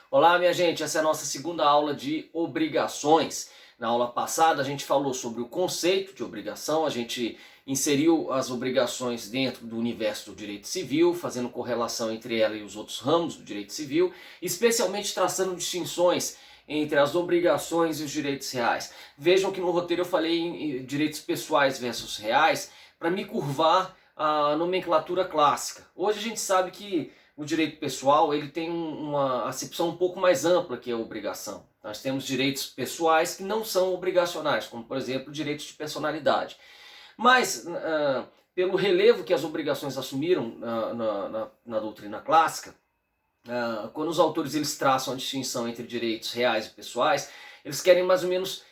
Olá, minha gente, essa é a nossa segunda aula de obrigações. Na aula passada a gente falou sobre o conceito de obrigação, a gente inseriu as obrigações dentro do universo do direito civil, fazendo correlação entre ela e os outros ramos do direito civil, especialmente traçando distinções entre as obrigações e os direitos reais. Vejam que no roteiro eu falei em direitos pessoais versus reais, para me curvar a nomenclatura clássica. Hoje a gente sabe que o direito pessoal ele tem uma acepção um pouco mais ampla que a obrigação. Nós temos direitos pessoais que não são obrigacionais, como por exemplo direitos de personalidade. Mas pelo relevo que as obrigações assumiram na doutrina clássica, quando os autores eles traçam a distinção entre direitos reais e pessoais, eles querem mais ou menos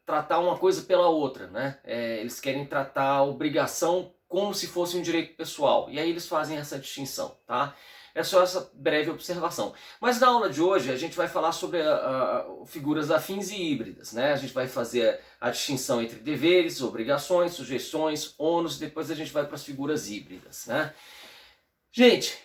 tratar uma coisa pela outra, né? Eles querem tratar a obrigação como se fosse um direito pessoal. E aí eles fazem essa distinção, tá? É só essa breve observação. Mas na aula de hoje a gente vai falar sobre figuras afins e híbridas, né? A gente vai fazer a distinção entre deveres, obrigações, sujeições, ônus, depois a gente vai para as figuras híbridas, né? Gente,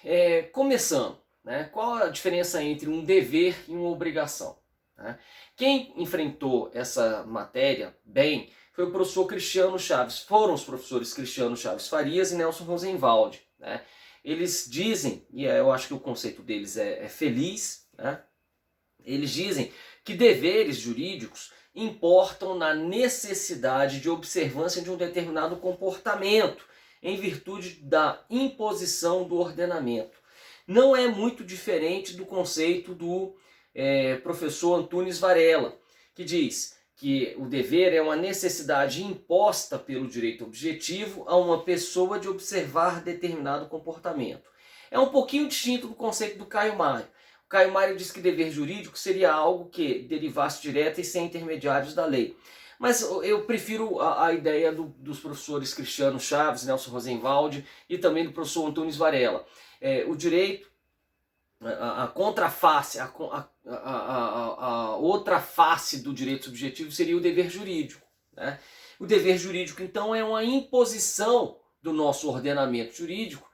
começando, né? Qual a diferença entre um dever e uma obrigação? Né? Quem enfrentou essa matéria bem foi o professor Cristiano Chaves. Foram os professores Cristiano Chaves Farias e Nelson Rosenwald. Né? Eles dizem, e eu acho que o conceito deles é feliz, né? Eles dizem que deveres jurídicos importam na necessidade de observância de um determinado comportamento em virtude da imposição do ordenamento. Não é muito diferente do conceito do professor Antunes Varela, que diz que o dever é uma necessidade imposta pelo direito objetivo a uma pessoa de observar determinado comportamento. É um pouquinho distinto do conceito do Caio Mário. O Caio Mário diz que dever jurídico seria algo que derivasse direto e sem intermediários da lei. Mas eu prefiro a ideia dos professores Cristiano Chaves, Nelson Rosenwald e também do professor Antunes Varela. O direito, a contraface, a outra face do direito subjetivo seria o dever jurídico. Né? O dever jurídico, então, é uma imposição do nosso ordenamento jurídico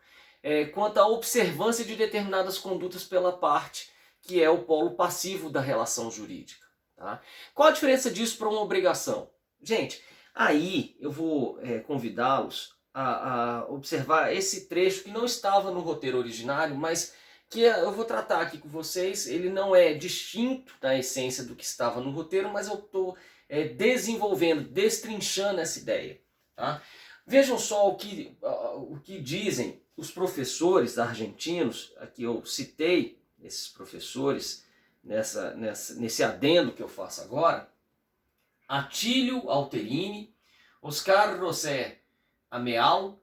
quanto à observância de determinadas condutas pela parte, que é o polo passivo da relação jurídica. Tá? Qual a diferença disso para uma obrigação? Gente, aí eu vou convidá-los a observar esse trecho que não estava no roteiro originário, mas que eu vou tratar aqui com vocês. Ele não é distinto da essência do que estava no roteiro, mas eu estou desenvolvendo, destrinchando essa ideia. Tá? Vejam só o que dizem os professores argentinos, aqui eu citei esses professores nesse adendo que eu faço agora: Atílio Alterini, Oscar José Ameal,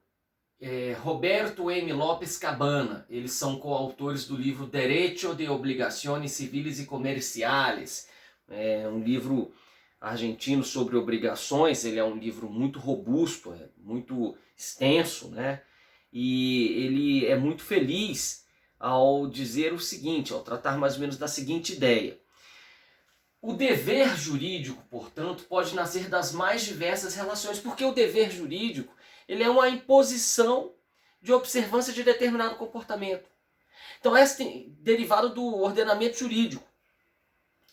Roberto M. Lopes Cabana. Eles são coautores do livro Derecho de Obligaciones Civiles e Comerciales, um livro argentino sobre obrigações. Ele é um livro muito robusto, muito extenso, né? E ele é muito feliz ao dizer o seguinte, ao tratar mais ou menos da seguinte ideia: o dever jurídico, portanto, pode nascer das mais diversas relações, porque o dever jurídico ele é uma imposição de observância de determinado comportamento. Então, esta é derivado do ordenamento jurídico.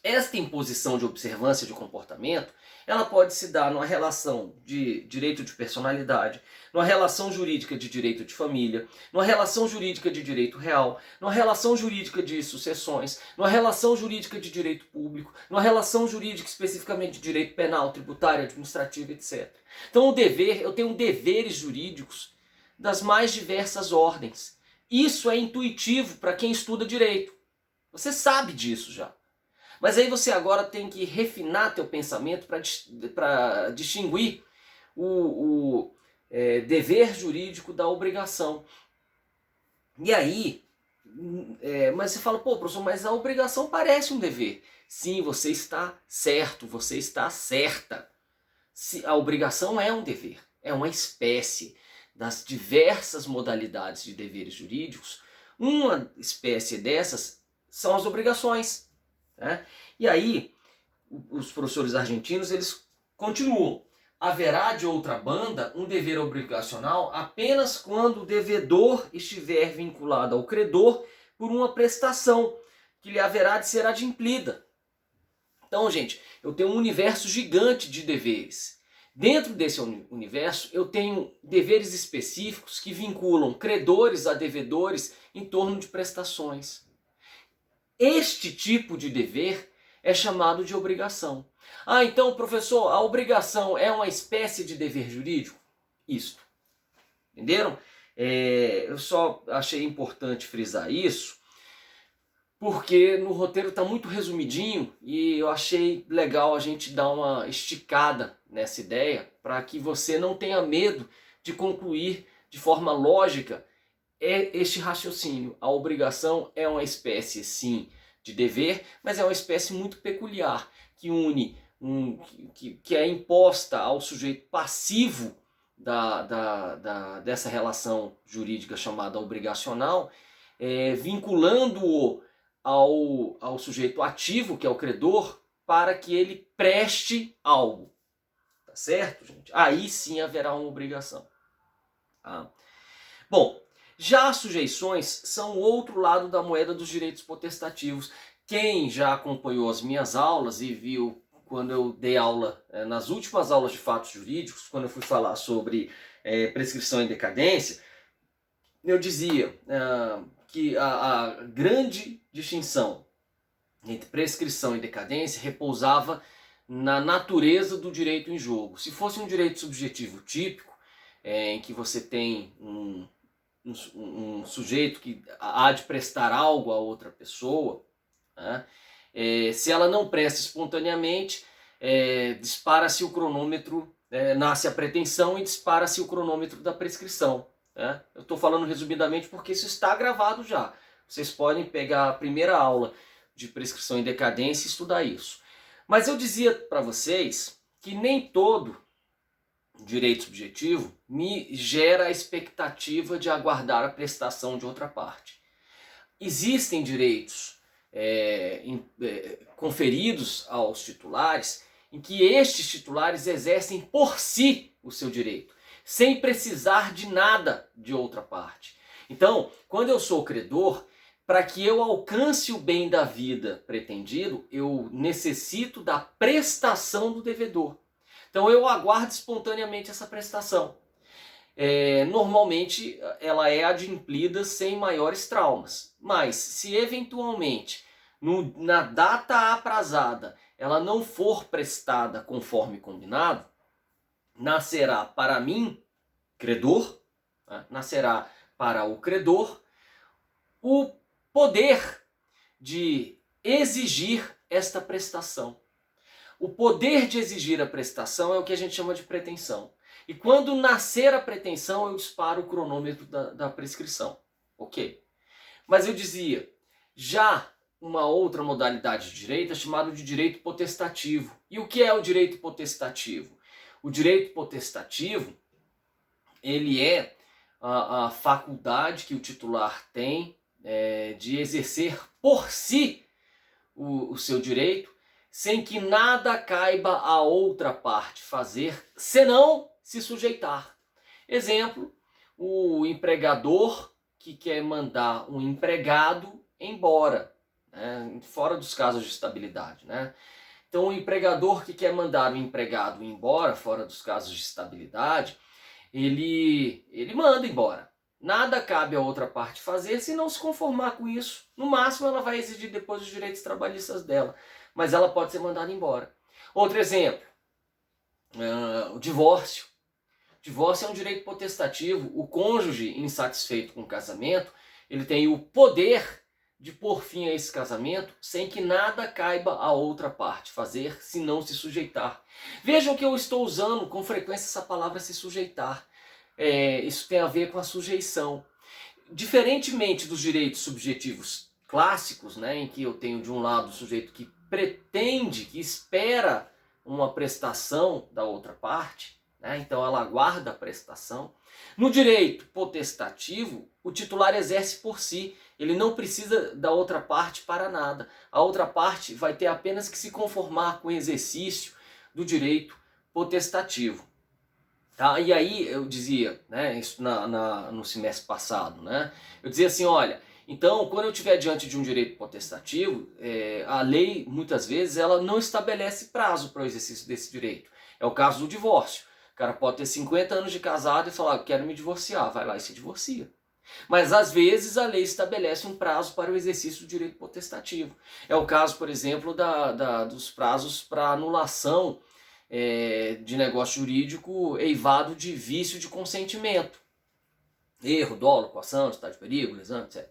Esta imposição de observância de comportamento, ela pode se dar numa relação de direito de personalidade, numa relação jurídica de direito de família, numa relação jurídica de direito real, numa relação jurídica de sucessões, numa relação jurídica de direito público, numa relação jurídica especificamente de direito penal, tributário, administrativo, etc. Então eu tenho deveres jurídicos das mais diversas ordens. Isso é intuitivo para quem estuda direito. Você sabe disso já. Mas aí você agora tem que refinar teu pensamento para distinguir o dever jurídico da obrigação. E aí, mas você fala, pô, professor, mas a obrigação parece um dever. Sim, você está certo, você está certa. A obrigação é um dever, é uma espécie das diversas modalidades de deveres jurídicos. Uma espécie dessas são as obrigações. Né? E aí, os professores argentinos, eles continuam. Haverá de outra banda um dever obrigacional apenas quando o devedor estiver vinculado ao credor por uma prestação que lhe haverá de ser adimplida. Então, gente, eu tenho um universo gigante de deveres. Dentro desse universo, eu tenho deveres específicos que vinculam credores a devedores em torno de prestações. Este tipo de dever é chamado de obrigação. Ah, então, professor, a obrigação é uma espécie de dever jurídico? Isto. Entenderam? Eu só achei importante frisar isso, porque no roteiro está muito resumidinho e eu achei legal a gente dar uma esticada nessa ideia para que você não tenha medo de concluir de forma lógica este raciocínio. A obrigação é uma espécie, sim, de dever, mas é uma espécie muito peculiar, que une, que é imposta ao sujeito passivo dessa relação jurídica chamada obrigacional, vinculando-o ao sujeito ativo, que é o credor, para que ele preste algo. Tá certo, gente? Aí sim haverá uma obrigação. Tá? Bom, já as sujeições são o outro lado da moeda dos direitos potestativos. Quem já acompanhou as minhas aulas e viu quando eu dei aula, nas últimas aulas de fatos jurídicos, quando eu fui falar sobre prescrição e decadência, eu dizia que a grande distinção entre prescrição e decadência repousava na natureza do direito em jogo. Se fosse um direito subjetivo típico, em que você tem um sujeito que há de prestar algo a outra pessoa, né? Se ela não presta espontaneamente, dispara-se o cronômetro, nasce a pretensão e dispara-se o cronômetro da prescrição. Né? Eu estou falando resumidamente porque isso está gravado já. Vocês podem pegar a primeira aula de prescrição e decadência e estudar isso. Mas eu dizia para vocês que nem todo direito subjetivo me gera a expectativa de aguardar a prestação de outra parte. Existem direitos conferidos aos titulares em que estes titulares exercem por si o seu direito, sem precisar de nada de outra parte. Então, quando eu sou credor, para que eu alcance o bem da vida pretendido, eu necessito da prestação do devedor. Então eu aguardo espontaneamente essa prestação. Normalmente ela é adimplida sem maiores traumas. Mas se eventualmente na data aprazada ela não for prestada conforme combinado, nascerá para mim, credor, nascerá para o credor o poder de exigir esta prestação. O poder de exigir a prestação é o que a gente chama de pretensão. E quando nascer a pretensão, eu disparo o cronômetro da prescrição. Ok? Mas eu dizia, já uma outra modalidade de direito é chamado de direito potestativo. E o que é o direito potestativo? O direito potestativo, ele é a faculdade que o titular tem de exercer por si o seu direito, sem que nada caiba a outra parte fazer, senão se sujeitar. Exemplo, o empregador que quer mandar um empregado embora, né, fora dos casos de estabilidade. Né? Então, o empregador que quer mandar o empregado embora, fora dos casos de estabilidade, ele manda embora. Nada cabe a outra parte fazer se não se conformar com isso. No máximo, ela vai exigir depois os direitos trabalhistas dela, mas ela pode ser mandada embora. Outro exemplo, o divórcio. O divórcio é um direito potestativo. O cônjuge insatisfeito com o casamento, ele tem o poder de pôr fim a esse casamento sem que nada caiba a outra parte fazer, se não se sujeitar. Vejam que eu estou usando com frequência essa palavra se sujeitar. Isso tem a ver com a sujeição. Diferentemente dos direitos subjetivos clássicos, né, em que eu tenho de um lado o sujeito que pretende, que espera uma prestação da outra parte, né, então ela aguarda a prestação. No direito potestativo, o titular exerce por si, ele não precisa da outra parte para nada. A outra parte vai ter apenas que se conformar com o exercício do direito potestativo. Tá? E aí eu dizia, né, isso no semestre passado, né, eu dizia assim, olha, Então, quando eu estiver diante de um direito potestativo, a lei, muitas vezes, ela não estabelece prazo para o exercício desse direito. É o caso do divórcio. O cara pode ter 50 anos de casado e falar, quero me divorciar, vai lá e se divorcia. Mas, às vezes, a lei estabelece um prazo para o exercício do direito potestativo. É o caso, por exemplo, dos prazos para anulação de negócio jurídico eivado de vício de consentimento. Erro, dolo, coação, estado de perigo, lesão, etc.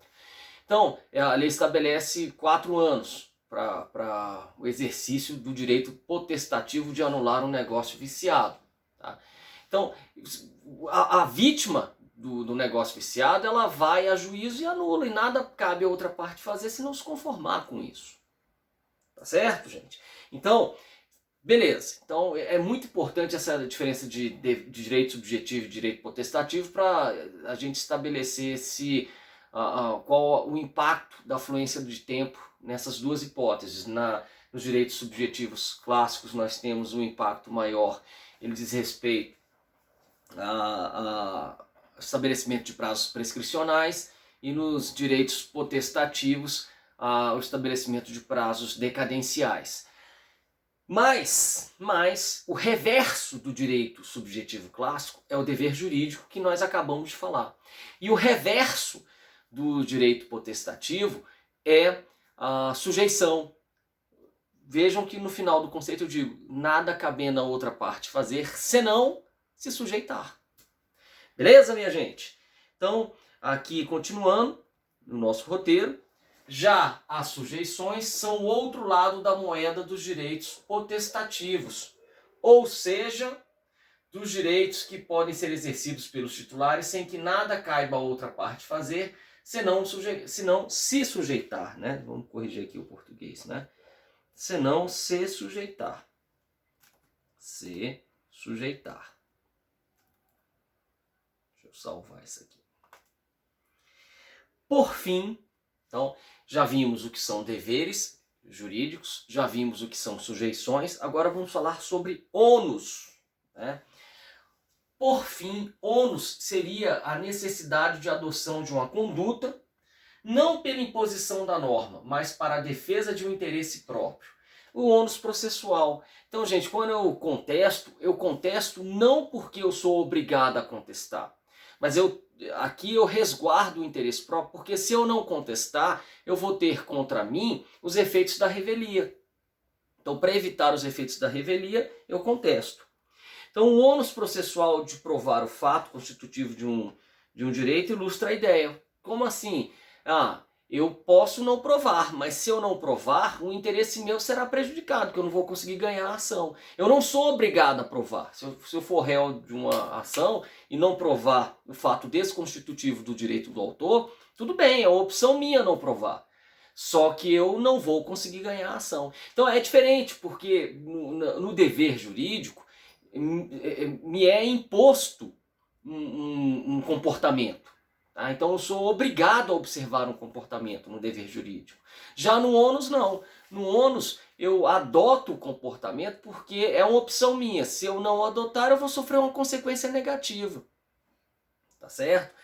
Então, a lei estabelece 4 anos para o exercício do direito potestativo de anular um negócio viciado. Tá? Então, a vítima do negócio viciado, ela vai a juízo e anula, e nada cabe a outra parte fazer se não se conformar com isso. Tá certo, gente? Então, beleza. Então, é muito importante essa diferença de direito subjetivo e direito potestativo para a gente estabelecer qual o impacto da fluência de tempo nessas duas hipóteses. Nos direitos subjetivos clássicos nós temos um impacto maior, ele diz respeito a estabelecimento de prazos prescricionais, e nos direitos potestativos o estabelecimento de prazos decadenciais. Mas o reverso do direito subjetivo clássico é o dever jurídico que nós acabamos de falar. E o reverso do direito potestativo é a sujeição. Vejam que no final do conceito eu digo, nada cabendo a outra parte fazer, senão se sujeitar. Beleza, minha gente? Então, aqui continuando no nosso roteiro, já as sujeições são o outro lado da moeda dos direitos potestativos, ou seja, dos direitos que podem ser exercidos pelos titulares sem que nada caiba a outra parte fazer, senão se sujeitar, né? Vamos corrigir aqui o português, né? Senão se sujeitar. Se sujeitar. Deixa eu salvar isso aqui. Por fim, então, já vimos o que são deveres jurídicos, já vimos o que são sujeições, agora vamos falar sobre ônus, né? Por fim, ônus seria a necessidade de adoção de uma conduta, não pela imposição da norma, mas para a defesa de um interesse próprio. O ônus processual. Então, gente, quando eu contesto não porque eu sou obrigado a contestar, mas aqui eu resguardo o interesse próprio, porque se eu não contestar, eu vou ter contra mim os efeitos da revelia. Então, para evitar os efeitos da revelia, eu contesto. Então, o ônus processual de provar o fato constitutivo de um direito ilustra a ideia. Como assim? Eu posso não provar, mas se eu não provar, o interesse meu será prejudicado, porque eu não vou conseguir ganhar a ação. Eu não sou obrigado a provar. Se eu for réu de uma ação e não provar o fato desconstitutivo do direito do autor, tudo bem, é uma opção minha não provar. Só que eu não vou conseguir ganhar a ação. Então é diferente, porque no dever jurídico me é imposto um comportamento. Tá? Então eu sou obrigado a observar um comportamento no dever jurídico. Já no ônus não. No ônus eu adoto o comportamento porque é uma opção minha. Se eu não adotar, eu vou sofrer uma consequência negativa. Tá certo?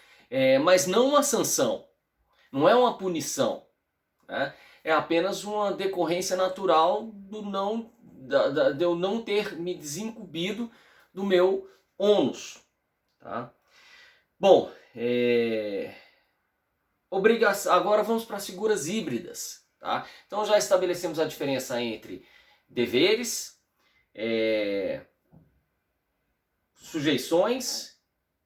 Mas não uma sanção. Não é uma punição. Né? É apenas uma decorrência natural de eu não ter me desincumbido do meu ônus. Tá? Bom, agora vamos para as figuras híbridas. Tá? Então já estabelecemos a diferença entre deveres, sujeições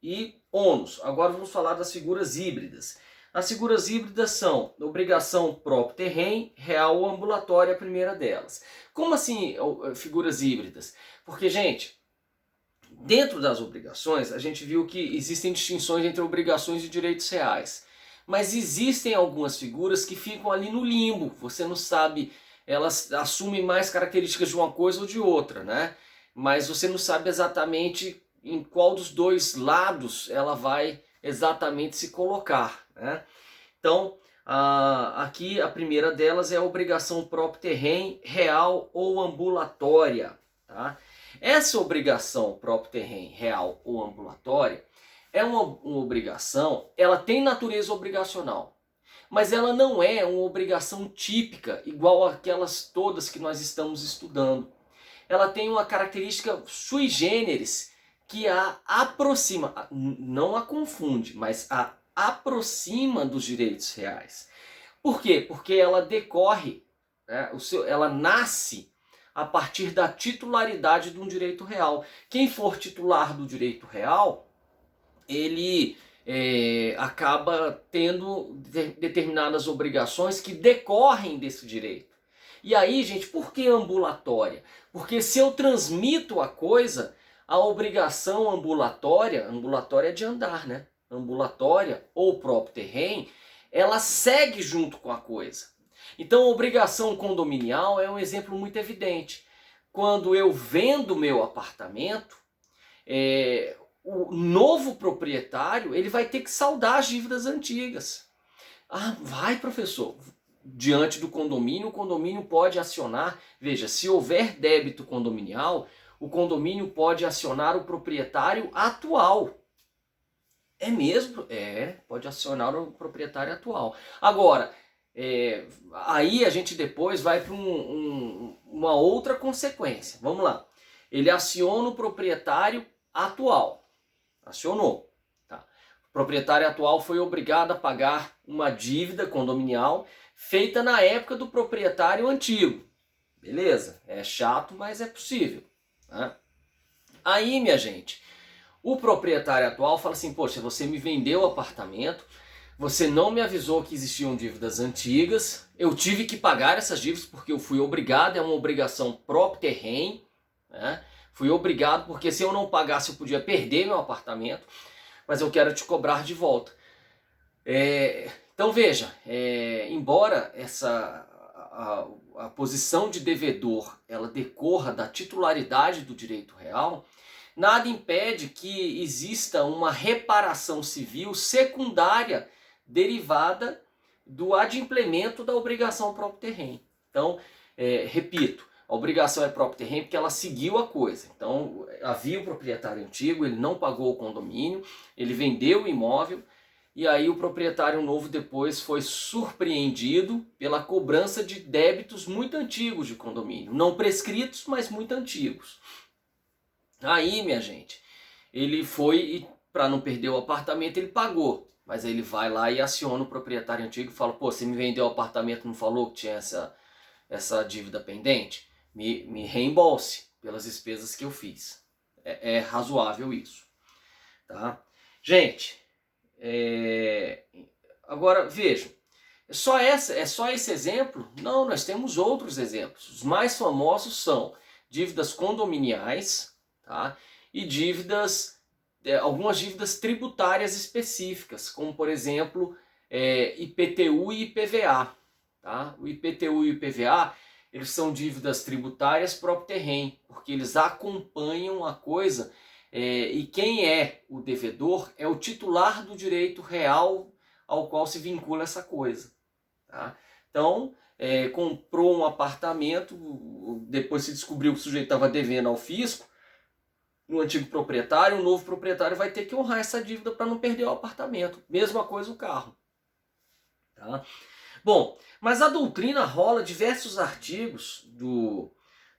e ônus. Agora vamos falar das figuras híbridas. As figuras híbridas são obrigação próprio terreno, real ou ambulatória, a primeira delas. Como assim figuras híbridas? Porque, gente, dentro das obrigações, a gente viu que existem distinções entre obrigações e direitos reais. Mas existem algumas figuras que ficam ali no limbo. Você não sabe, elas assumem mais características de uma coisa ou de outra, né? Mas você não sabe exatamente em qual dos dois lados ela vai exatamente se colocar, né? Então, aqui a primeira delas é a obrigação próprio terreno, real ou ambulatória, tá? Essa obrigação próprio terreno, real ou ambulatória é uma obrigação, ela tem natureza obrigacional. mas ela não é uma obrigação típica igual aquelas todas que nós estamos estudando. Ela tem uma característica sui generis que a aproxima, não a confunde, mas a aproxima dos direitos reais. Por quê? Porque ela decorre, né, ela nasce a partir da titularidade de um direito real. Quem for titular do direito real, ele acaba tendo determinadas obrigações que decorrem desse direito. E aí, gente, por que ambulatória? Porque se eu transmito a coisa, a obrigação ambulatória é de andar, né? Ambulatória ou próprio terreno, ela segue junto com a coisa. Então a obrigação condominial é um exemplo muito evidente. Quando eu vendo meu apartamento, o novo proprietário ele vai ter que saldar as dívidas antigas. Ah, vai, professor. Diante do condomínio, o condomínio pode acionar, veja, se houver débito condominial, o condomínio pode acionar o proprietário atual. É mesmo? Pode acionar o proprietário atual. Agora, aí a gente depois vai para uma outra consequência. Vamos lá. Ele aciona o proprietário atual. Acionou. Tá? O proprietário atual foi obrigado a pagar uma dívida condominial feita na época do proprietário antigo. Beleza? É chato, mas é possível. Tá? Aí, minha gente, o proprietário atual fala assim, poxa, você me vendeu o apartamento, você não me avisou que existiam dívidas antigas, eu tive que pagar essas dívidas porque eu fui obrigado, é uma obrigação próprio terreno, né? Fui obrigado porque se eu não pagasse eu podia perder meu apartamento, mas eu quero te cobrar de volta. Então veja, embora a posição de devedor ela decorra da titularidade do direito real, nada impede que exista uma reparação civil secundária derivada do adimplemento da obrigação próprio terreno. Então, repito, a obrigação é próprio terreno porque ela seguiu a coisa. Então, havia o proprietário antigo, ele não pagou o condomínio, ele vendeu o imóvel, e aí o proprietário novo depois foi surpreendido pela cobrança de débitos muito antigos de condomínio. Não prescritos, mas muito antigos. Aí, minha gente, ele foi e, para não perder o apartamento, ele pagou. Mas aí ele vai lá e aciona o proprietário antigo e fala, pô, você me vendeu o apartamento, não falou que tinha essa dívida pendente? Me reembolse pelas despesas que eu fiz. É razoável isso. Tá? Gente, agora vejam, é só esse exemplo? Não, nós temos outros exemplos. Os mais famosos são dívidas condominiais, tá? E dívidas, algumas dívidas tributárias específicas, como por exemplo IPTU e IPVA. Tá? O IPTU e o IPVA eles são dívidas tributárias próprio terreno, porque eles acompanham a coisa e quem é o devedor é o titular do direito real ao qual se vincula essa coisa. Tá? Então, comprou um apartamento, depois se descobriu que o sujeito estava devendo ao fisco, no antigo proprietário, o novo proprietário vai ter que honrar essa dívida para não perder o apartamento. Mesma coisa o carro. Tá? Bom, mas a doutrina rola diversos artigos do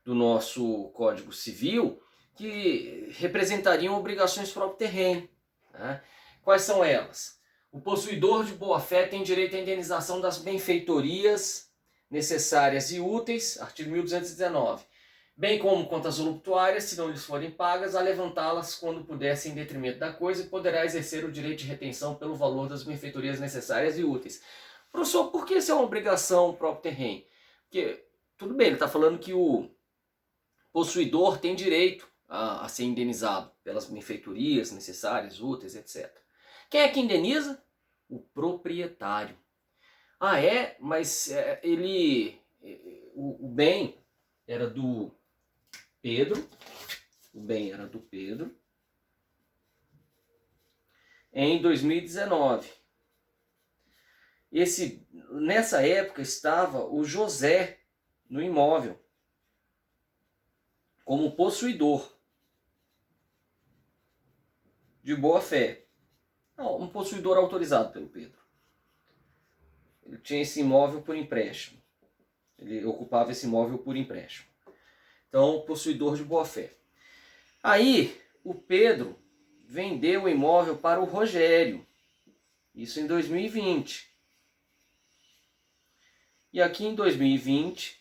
nosso Código Civil que representariam obrigações próprio terreno. Né? Quais são elas? O possuidor de boa-fé tem direito à indenização das benfeitorias necessárias e úteis, artigo 1219, bem como contas voluptuárias, se não lhes forem pagas, a levantá-las quando pudessem em detrimento da coisa e poderá exercer o direito de retenção pelo valor das benfeitorias necessárias e úteis. Professor, por que isso é uma obrigação próprio terreno? Porque, tudo bem, ele está falando que o possuidor tem direito a ser indenizado pelas benfeitorias necessárias, úteis, etc. Quem é que indeniza? O proprietário. Ah, mas o bem era do Pedro, em 2019. Nessa época estava o José no imóvel como possuidor de boa fé. Não, um possuidor autorizado pelo Pedro. ele tinha esse imóvel por empréstimo. Ele ocupava esse imóvel por empréstimo. Então, possuidor de boa-fé. Aí, o Pedro vendeu o imóvel para o Rogério. Isso em 2020. E aqui em 2020,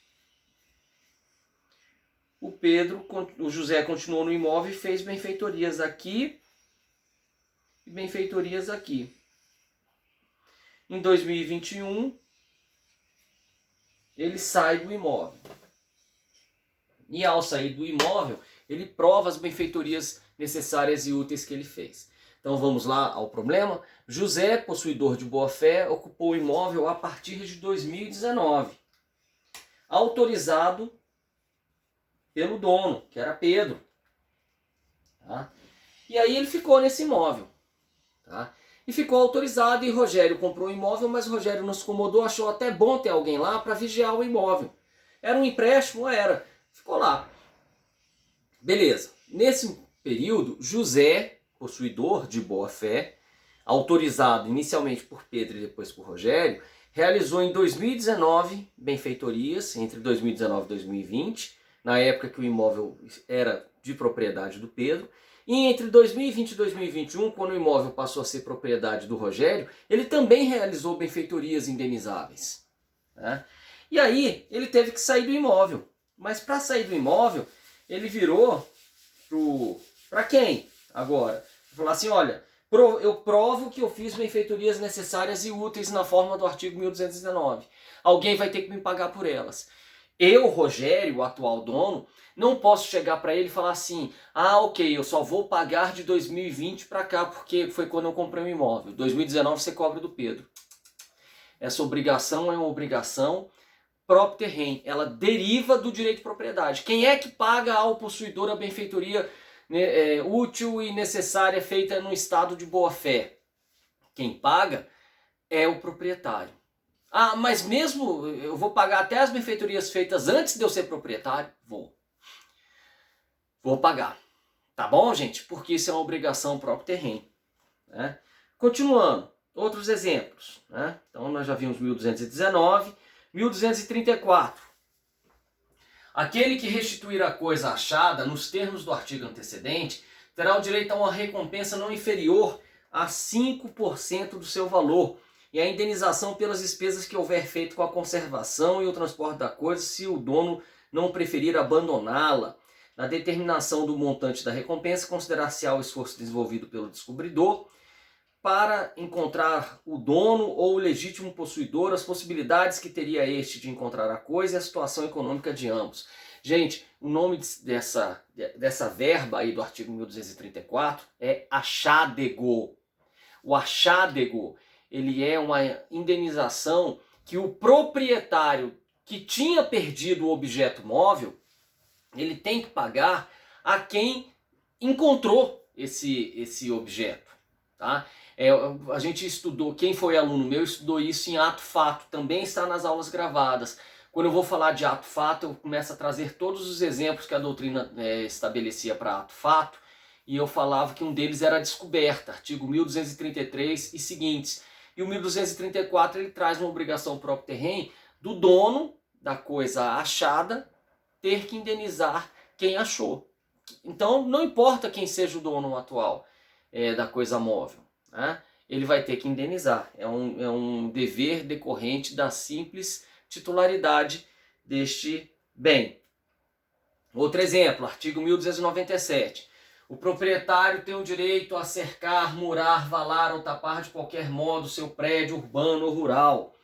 o José continuou no imóvel e fez benfeitorias aqui e benfeitorias aqui. Em 2021, ele sai do imóvel. E ao sair do imóvel, ele prova as benfeitorias necessárias e úteis que ele fez. Então vamos lá ao problema. José, possuidor de boa-fé, ocupou o imóvel a partir de 2019, autorizado pelo dono, que era Pedro. Tá? E aí ele ficou nesse imóvel. Tá? E ficou autorizado, e Rogério comprou o imóvel, mas Rogério não se incomodou, achou até bom ter alguém lá para vigiar o imóvel. Era um empréstimo? Era. Ficou lá. Beleza. Nesse período, José, possuidor de boa-fé, autorizado inicialmente por Pedro e depois por Rogério, realizou em 2019 benfeitorias, entre 2019 e 2020, na época que o imóvel era de propriedade do Pedro, e entre 2020 e 2021, quando o imóvel passou a ser propriedade do Rogério, ele também realizou benfeitorias indenizáveis. Né? E aí ele teve que sair do imóvel. Mas para sair do imóvel, ele virou para quem agora? Falar assim, olha, eu provo que eu fiz benfeitorias necessárias e úteis na forma do artigo 1219. Alguém vai ter que me pagar por elas. Eu, Rogério, o atual dono, não posso chegar para ele e falar assim, ah, ok, eu só vou pagar de 2020 para cá, porque foi quando eu comprei um imóvel. 2019 você cobra do Pedro. Essa obrigação é uma obrigação próprio terreno, ela deriva do direito de propriedade. Quem é que paga ao possuidor a benfeitoria útil e necessária feita no estado de boa-fé? Quem paga é o proprietário. Ah, mas mesmo eu vou pagar até as benfeitorias feitas antes de eu ser proprietário? Vou pagar. Tá bom, gente? Porque isso é uma obrigação próprio terreno. Né? Continuando, outros exemplos. Né? Então nós já vimos 1219, 1234. Aquele que restituir a coisa achada nos termos do artigo antecedente terá o direito a uma recompensa não inferior a 5% do seu valor e a indenização pelas despesas que houver feito com a conservação e o transporte da coisa se o dono não preferir abandoná-la. Na determinação do montante da recompensa, considerar-se-á o esforço desenvolvido pelo descobridor para encontrar o dono ou o legítimo possuidor, as possibilidades que teria este de encontrar a coisa e a situação econômica de ambos. Gente, o nome dessa verba aí do artigo 1234 é achádego. O achádego, ele é uma indenização que o proprietário que tinha perdido o objeto móvel, ele tem que pagar a quem encontrou esse objeto. Tá? A gente estudou, quem foi aluno meu estudou isso em ato-fato, também está nas aulas gravadas. Quando eu vou falar de ato-fato, eu começo a trazer todos os exemplos que a doutrina estabelecia para ato-fato, e eu falava que um deles era a descoberta, artigo 1233 e seguintes. E o 1234 ele traz uma obrigação próprio terreno do dono da coisa achada ter que indenizar quem achou. Então não importa quem seja o dono atual da coisa móvel, né? Ele vai ter que indenizar. É um dever decorrente da simples titularidade deste bem. Outro exemplo, artigo 1297. O proprietário tem o direito a cercar, murar, valar ou tapar de qualquer modo seu prédio urbano ou rural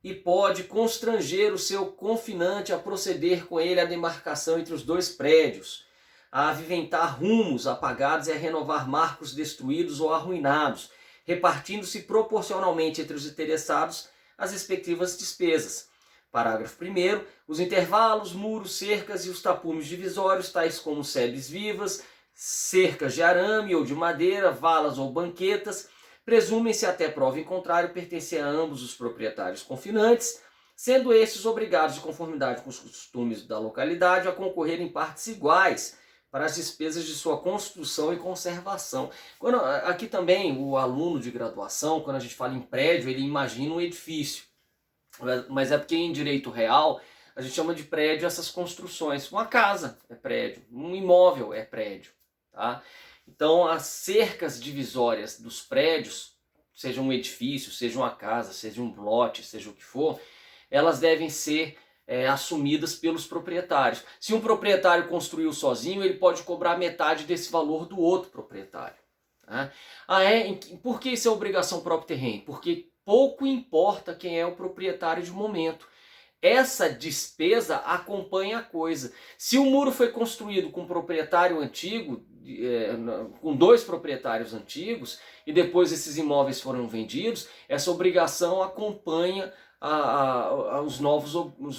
e pode constranger o seu confinante a proceder com ele à demarcação entre os dois prédios, a aviventar rumos apagados e a renovar marcos destruídos ou arruinados, repartindo-se proporcionalmente entre os interessados as respectivas despesas. Parágrafo 1º. Os intervalos, muros, cercas e os tapumes divisórios, tais como sebes vivas, cercas de arame ou de madeira, valas ou banquetas, presumem-se até prova em contrário pertencer a ambos os proprietários confinantes, sendo estes obrigados, de conformidade com os costumes da localidade, a concorrer em partes iguais para as despesas de sua construção e conservação. Aqui também o aluno de graduação, quando a gente fala em prédio, ele imagina um edifício. mas é porque em direito real a gente chama de prédio essas construções. Uma casa é prédio, um imóvel é prédio, tá? Então as cercas divisórias dos prédios, seja um edifício, seja uma casa, seja um lote, seja o que for, elas devem ser assumidas pelos proprietários. Se um proprietário construiu sozinho, ele pode cobrar metade desse valor do outro proprietário. Tá? Por que isso é obrigação próprio terreno? Porque pouco importa quem é o proprietário de momento. Essa despesa acompanha a coisa. Se o muro foi construído com um proprietário antigo, com 2 proprietários antigos, e depois esses imóveis foram vendidos, essa obrigação acompanha os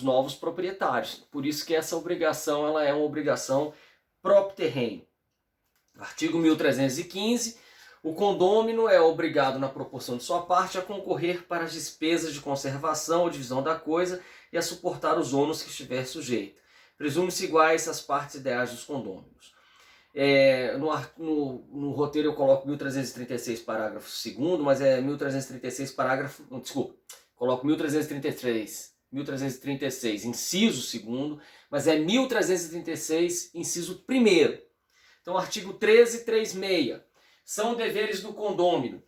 novos proprietários. Por isso que essa obrigação ela é uma obrigação próprio terreno. Artigo 1315. O condômino é obrigado, na proporção de sua parte, a concorrer para as despesas de conservação ou divisão da coisa e a suportar os ônus que estiver sujeito. Presume-se iguais as partes ideais dos condôminos. No roteiro eu coloco 1336, parágrafo 2º, mas é 1336, parágrafo... Desculpa, coloco 1336, inciso 2º, mas é 1336, inciso 1º. Então, artigo 1336. São deveres do condômino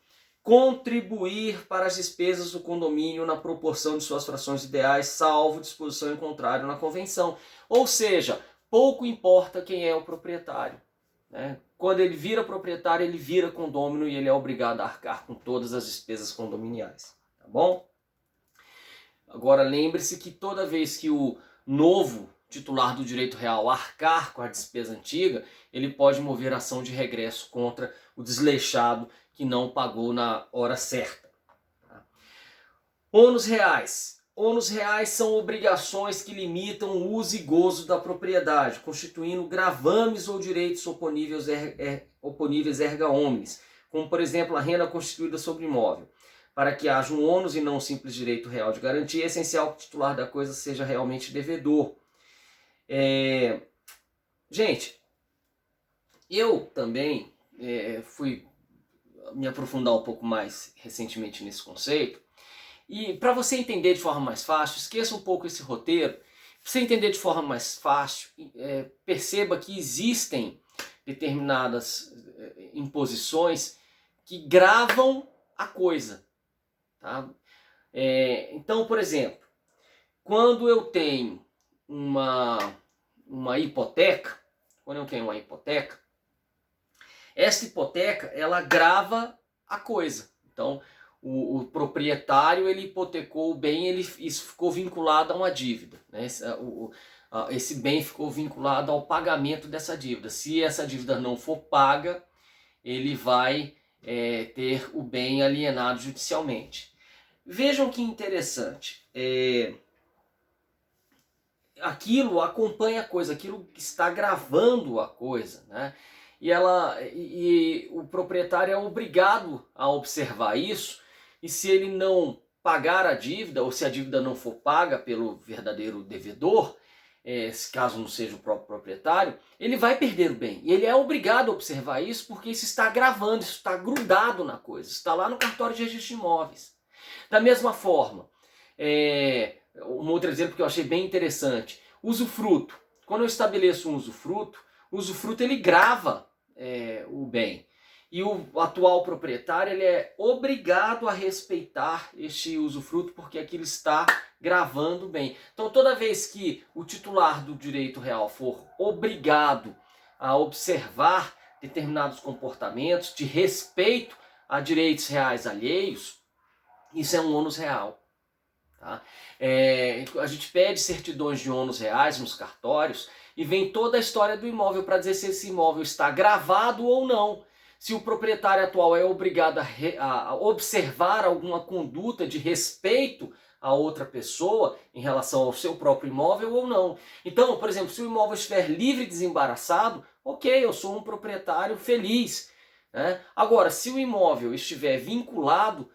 contribuir para as despesas do condomínio na proporção de suas frações ideais, salvo disposição em contrário na convenção. Ou seja, pouco importa quem é o proprietário. Né? Quando ele vira proprietário, ele vira condômino e ele é obrigado a arcar com todas as despesas condominiais. Tá bom? Agora lembre-se que toda vez que o novo titular do direito real arcar com a despesa antiga, ele pode mover ação de regresso contra o desleixado que não pagou na hora certa. Ônus reais. Ônus reais são obrigações que limitam o uso e gozo da propriedade, constituindo gravames ou direitos oponíveis erga omnes, como por exemplo a renda constituída sobre imóvel. Para que haja um ônus e não um simples direito real de garantia, é essencial que o titular da coisa seja realmente devedor. Gente, eu também fui me aprofundar um pouco mais recentemente nesse conceito. E para você entender de forma mais fácil, esqueça um pouco esse roteiro. Para você entender de forma mais fácil, perceba que existem determinadas imposições que gravam a coisa. Tá? Então, por exemplo, quando eu tenho uma hipoteca, essa hipoteca ela grava a coisa. Então, o proprietário ele hipotecou o bem, isso ficou vinculado a uma dívida. Né? Esse bem ficou vinculado ao pagamento dessa dívida. Se essa dívida não for paga, ele vai ter o bem alienado judicialmente. Vejam que interessante. Aquilo acompanha a coisa, aquilo está gravando a coisa, né? E o proprietário é obrigado a observar isso, e se ele não pagar a dívida, ou se a dívida não for paga pelo verdadeiro devedor, caso não seja o próprio proprietário, ele vai perder o bem. E ele é obrigado a observar isso porque isso está gravando, isso está grudado na coisa, está lá no cartório de registro de imóveis. Da mesma forma, um outro exemplo que eu achei bem interessante, usufruto. Quando eu estabeleço um usufruto, o usufruto ele grava o bem. E o atual proprietário ele é obrigado a respeitar este usufruto porque aquilo está gravando o bem. Então toda vez que o titular do direito real for obrigado a observar determinados comportamentos de respeito a direitos reais alheios, isso é um ônus real. Tá? A gente pede certidões de ônus reais nos cartórios e vem toda a história do imóvel para dizer se esse imóvel está gravado ou não. Se o proprietário atual é obrigado a observar alguma conduta de respeito a outra pessoa em relação ao seu próprio imóvel ou não. Então, por exemplo, se o imóvel estiver livre e desembaraçado, ok, eu sou um proprietário feliz. Né? Agora, se o imóvel estiver vinculado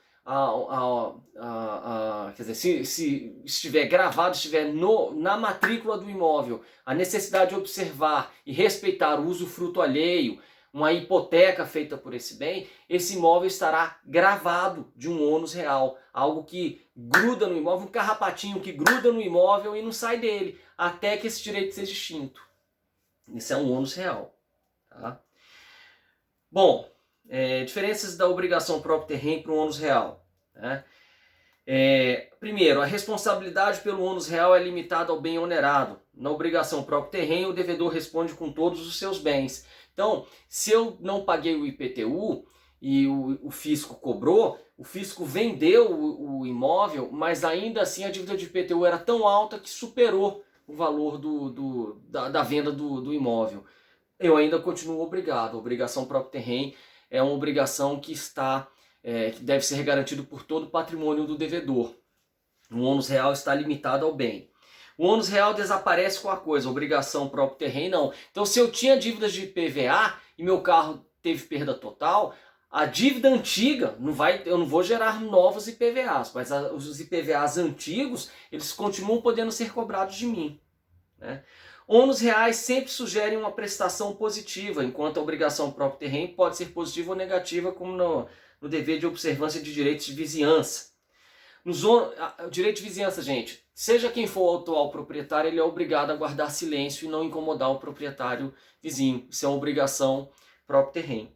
quer dizer, se estiver gravado, estiver na matrícula do imóvel, a necessidade de observar e respeitar o usufruto alheio, uma hipoteca feita por esse bem, esse imóvel estará gravado de um ônus real, algo que gruda no imóvel, um carrapatinho que gruda no imóvel e não sai dele, até que esse direito seja extinto. Isso é um ônus real. Tá? Bom, diferenças da obrigação próprio terreno para o ônus real. Né? Primeiro, a responsabilidade pelo ônus real é limitada ao bem onerado. Na obrigação próprio terreno, o devedor responde com todos os seus bens. Então, se eu não paguei o IPTU e o fisco cobrou, o fisco vendeu o imóvel, mas ainda assim a dívida de IPTU era tão alta que superou o valor da venda do imóvel. Eu ainda continuo obrigado. A obrigação próprio terreno é uma obrigação que que deve ser garantido por todo o patrimônio do devedor. O ônus real está limitado ao bem. O ônus real desaparece com a coisa, a obrigação próprio terreno não. Então, se eu tinha dívidas de IPVA e meu carro teve perda total, a dívida antiga, eu não vou gerar novos IPVAs, mas os IPVAs antigos, eles continuam podendo ser cobrados de mim. Né? Ônus reais sempre sugerem uma prestação positiva, enquanto a obrigação próprio terreno pode ser positiva ou negativa, como no dever de observância de direitos de vizinhança. O direito de vizinhança, gente, seja quem for o atual proprietário, ele é obrigado a guardar silêncio e não incomodar o proprietário vizinho. Isso é uma obrigação próprio terreno.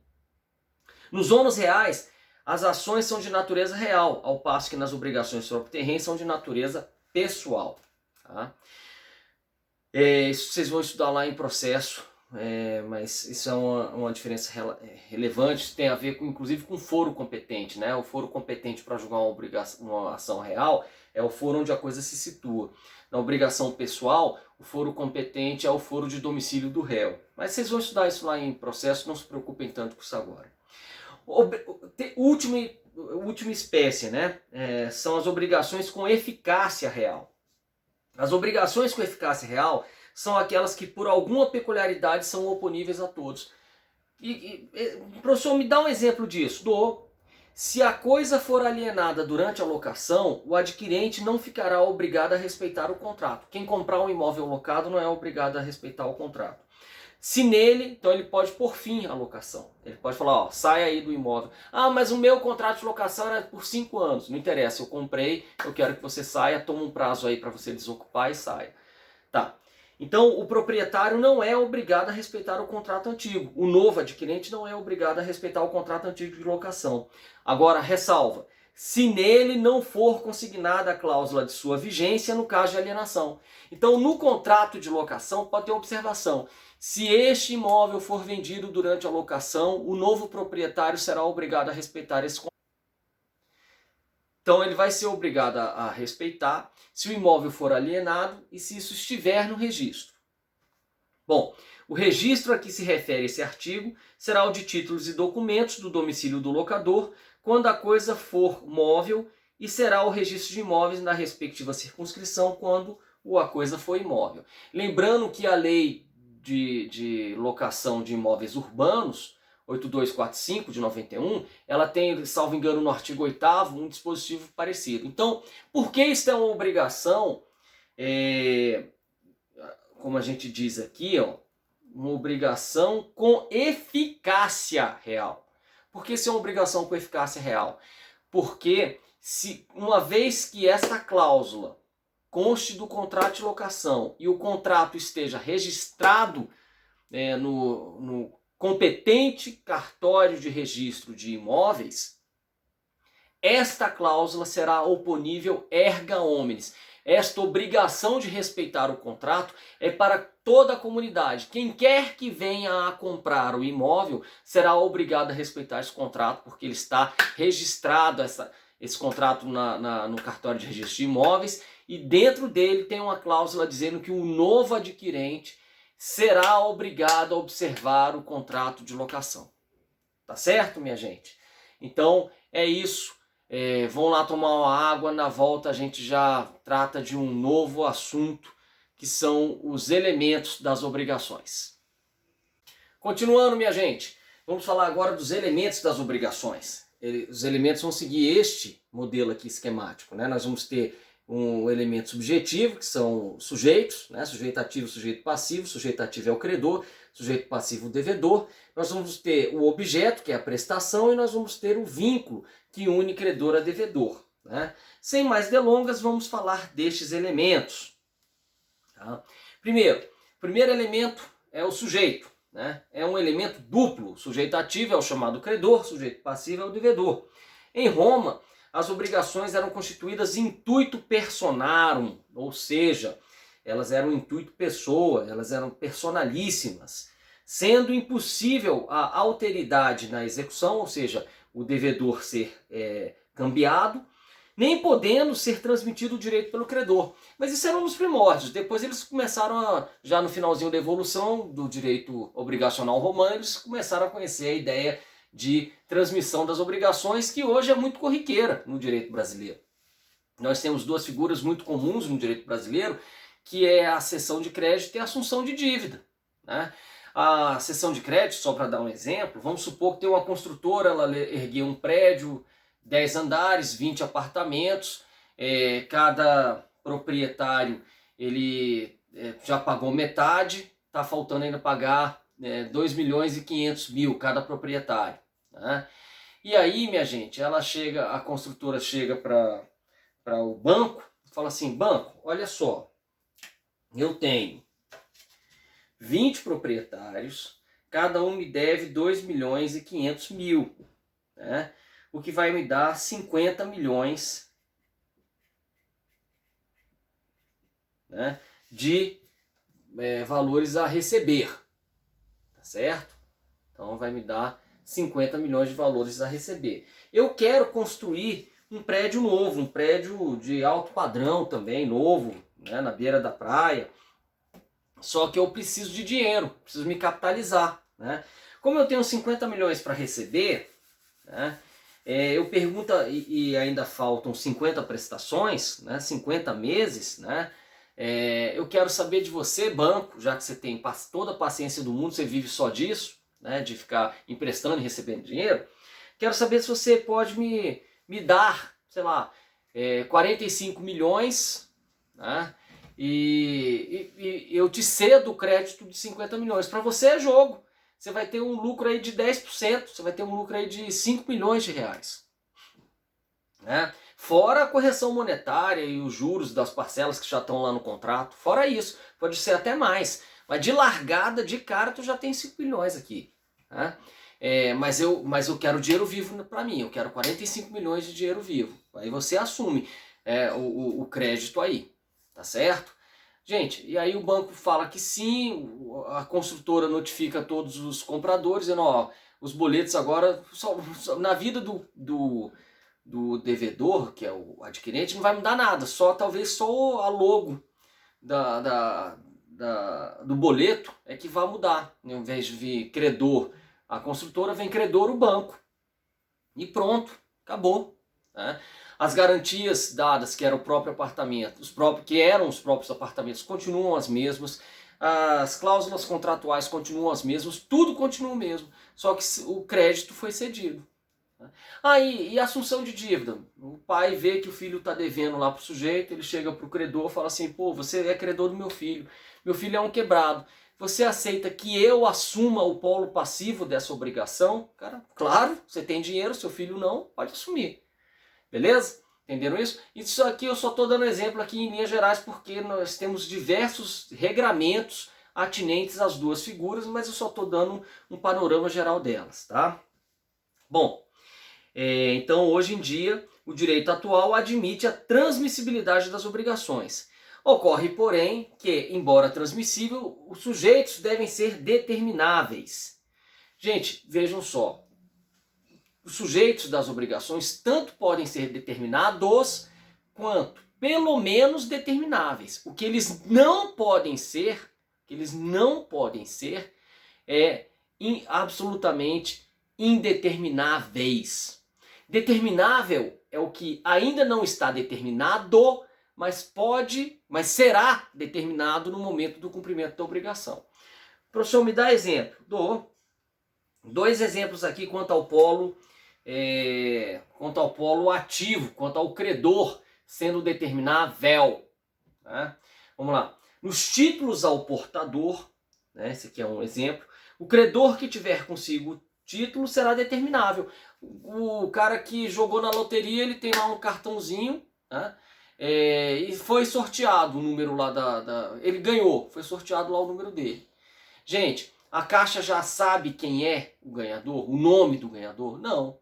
Nos ônus reais, as ações são de natureza real, ao passo que nas obrigações próprio terreno são de natureza pessoal. Tá? Isso vocês vão estudar lá em processo, mas isso é uma diferença relevante, tem a ver inclusive com o foro competente. Né? O foro competente para julgar uma ação real é o foro onde a coisa se situa. Na obrigação pessoal, o foro competente é o foro de domicílio do réu. Mas vocês vão estudar isso lá em processo, não se preocupem tanto com isso agora. Última espécie, né? São as obrigações com eficácia real. As obrigações com eficácia real são aquelas que por alguma peculiaridade são oponíveis a todos. Professor, me dá um exemplo disso. Dou. Se a coisa for alienada durante a locação, o adquirente não ficará obrigado a respeitar o contrato. Quem comprar um imóvel locado não é obrigado a respeitar o contrato. Se nele, então ele pode pôr fim à locação. Ele pode falar, ó, sai aí do imóvel. Ah, mas o meu contrato de locação era por 5 anos. Não interessa, eu comprei, eu quero que você saia, toma um prazo aí para você desocupar e saia. Tá. Então o proprietário não é obrigado a respeitar o contrato antigo. O novo adquirente não é obrigado a respeitar o contrato antigo de locação. Agora, ressalva. Se nele não for consignada a cláusula de sua vigência no caso de alienação. Então, no contrato de locação, pode ter observação. Se este imóvel for vendido durante a locação, o novo proprietário será obrigado a respeitar esse contrato. Então, ele vai ser obrigado a respeitar se o imóvel for alienado e se isso estiver no registro. Bom, o registro a que se refere esse artigo será o de títulos e documentos do domicílio do locador, quando a coisa for móvel, e será o registro de imóveis na respectiva circunscrição quando a coisa for imóvel. Lembrando que a lei de locação de imóveis urbanos, 8245 de 91, ela tem, salvo engano, no artigo 8º, um dispositivo parecido. Então, por que isso é uma obrigação, como a gente diz aqui, ó, uma obrigação com eficácia real? Por que isso é uma obrigação com eficácia real? Porque uma vez que esta cláusula conste do contrato de locação e o contrato esteja registrado no competente cartório de registro de imóveis, esta cláusula será oponível erga omnes. Esta obrigação de respeitar o contrato é para toda a comunidade. Quem quer que venha a comprar o imóvel será obrigado a respeitar esse contrato, porque ele está registrado, esse contrato no cartório de registro de imóveis, e dentro dele tem uma cláusula dizendo que o novo adquirente será obrigado a observar o contrato de locação. Tá certo, minha gente? Então, é isso. Vão lá tomar uma água, na volta a gente já trata de um novo assunto, que são os elementos das obrigações. Continuando, minha gente, vamos falar agora dos elementos das obrigações. Os elementos vão seguir este modelo aqui esquemático, né? Nós vamos ter um elemento subjetivo, que são sujeitos, né? Sujeito ativo, sujeito passivo. Sujeito ativo é o credor, sujeito passivo o devedor. Nós vamos ter o objeto, que é a prestação, e nós vamos ter o vínculo, que une credor a devedor, né? Sem mais delongas, vamos falar destes elementos. Tá? Primeiro elemento é o sujeito, né? É um elemento duplo. O sujeito ativo é o chamado credor, o sujeito passivo é o devedor. Em Roma, as obrigações eram constituídas intuito personarum, ou seja, elas eram intuito pessoa, elas eram personalíssimas, sendo impossível a alteridade na execução, ou seja, o devedor ser cambiado, nem podendo ser transmitido o direito pelo credor. Mas isso eram os primórdios. Depois eles começaram, já no finalzinho da evolução do direito obrigacional romano, eles começaram a conhecer a ideia de transmissão das obrigações, que hoje é muito corriqueira no direito brasileiro. Nós temos duas figuras muito comuns no direito brasileiro, que é a cessão de crédito e a assunção de dívida, né? A cessão de crédito, só para dar um exemplo, vamos supor que tem uma construtora, ela ergueu um prédio, 10 andares, 20 apartamentos, cada proprietário ele já pagou metade, está faltando ainda pagar 2 milhões e 500 mil cada proprietário, né? E aí, minha gente, a construtora chega para o banco e fala assim: banco, olha só, eu tenho 20 proprietários, cada um me deve 2 milhões e 500 mil, né? O que vai me dar 50 milhões, né, de valores a receber, tá certo? Então vai me dar 50 milhões de valores a receber. Eu quero construir um prédio novo, um prédio de alto padrão também, novo, né, na beira da praia. Só que eu preciso de dinheiro, preciso me capitalizar, né? Como eu tenho 50 milhões para receber, né, eu pergunto, e ainda faltam 50 prestações, né, 50 meses, né? Eu quero saber de você, banco, já que você tem toda a paciência do mundo, você vive só disso, né, de ficar emprestando e recebendo dinheiro. Quero saber se você pode me dar, sei lá, 45 milhões, né? E eu te cedo o crédito de 50 milhões. Para você é jogo. Você vai ter um lucro aí de 10%, você vai ter um lucro aí de 5 milhões de reais. Né? Fora a correção monetária e os juros das parcelas que já estão lá no contrato. Fora isso, pode ser até mais. Mas de largada, de cara, tu já tem 5 milhões aqui. Né? Mas eu quero dinheiro vivo para mim. Eu quero 45 milhões de dinheiro vivo. Aí você assume o crédito aí. Tá certo? Gente, e aí o banco fala que sim, a construtora notifica todos os compradores, dizendo, ó, os boletos agora, na vida do devedor, que é o adquirente, não vai mudar nada, talvez só a logo do boleto é que vai mudar. Ao invés de vir credor a construtora, vem credor o banco. E pronto, acabou. Né? As garantias dadas, que era o próprio apartamento, que eram os próprios apartamentos, continuam as mesmas. As cláusulas contratuais continuam as mesmas, tudo continua o mesmo, só que o crédito foi cedido. E a assunção de dívida? O pai vê que o filho está devendo lá para o sujeito, ele chega para o credor e fala assim: pô, você é credor do meu filho é um quebrado. Você aceita que eu assuma o polo passivo dessa obrigação? Cara, claro, você tem dinheiro, seu filho não, pode assumir. Beleza? Entenderam isso? Isso aqui eu só estou dando exemplo aqui em linhas gerais porque nós temos diversos regramentos atinentes às duas figuras, mas eu só estou dando um panorama geral delas, tá? Bom, então hoje em dia o direito atual admite a transmissibilidade das obrigações. Ocorre, porém, que, embora transmissível, os sujeitos devem ser determináveis. Gente, vejam só. Os sujeitos das obrigações tanto podem ser determinados quanto, pelo menos, determináveis. O que eles não podem ser, é absolutamente indetermináveis. Determinável é o que ainda não está determinado, mas será determinado no momento do cumprimento da obrigação. Professor, me dá exemplo. Dou 2 exemplos aqui quanto ao polo ativo, quanto ao credor sendo determinável. Né? Vamos lá. Nos títulos ao portador, né, esse aqui é um exemplo, o credor que tiver consigo o título será determinável. O cara que jogou na loteria, ele tem lá um cartãozinho, né, e foi sorteado o número lá ele ganhou, foi sorteado lá o número dele. Gente, a Caixa já sabe quem é o ganhador, o nome do ganhador? Não.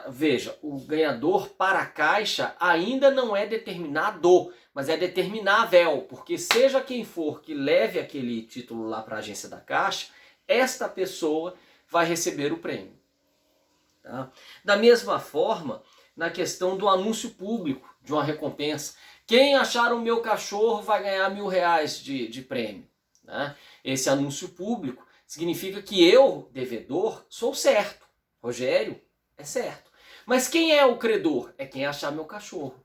Veja, o ganhador para a Caixa ainda não é determinado, mas é determinável, porque seja quem for que leve aquele título lá para a agência da Caixa, esta pessoa vai receber o prêmio. Tá? Da mesma forma, na questão do anúncio público de uma recompensa, quem achar o meu cachorro vai ganhar R$1.000 de prêmio. Né? Esse anúncio público significa que eu, devedor, sou certo. Rogério é certo. Mas quem é o credor? É quem achar meu cachorro.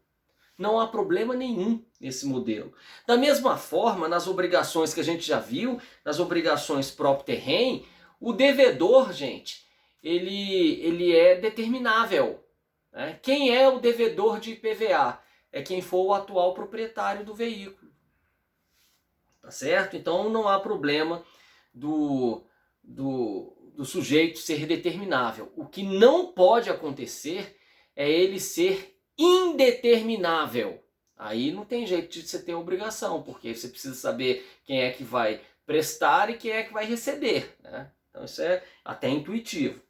Não há problema nenhum nesse modelo. Da mesma forma, nas obrigações que a gente já viu, nas obrigações próprio terreno, o devedor, gente, ele é determinável. Né? Quem é o devedor de IPVA? É quem for o atual proprietário do veículo. Tá certo? Então não há problema do sujeito ser determinável. O que não pode acontecer é ele ser indeterminável. Aí não tem jeito de você ter obrigação, porque você precisa saber quem é que vai prestar e quem é que vai receber. Né? Então isso é até intuitivo.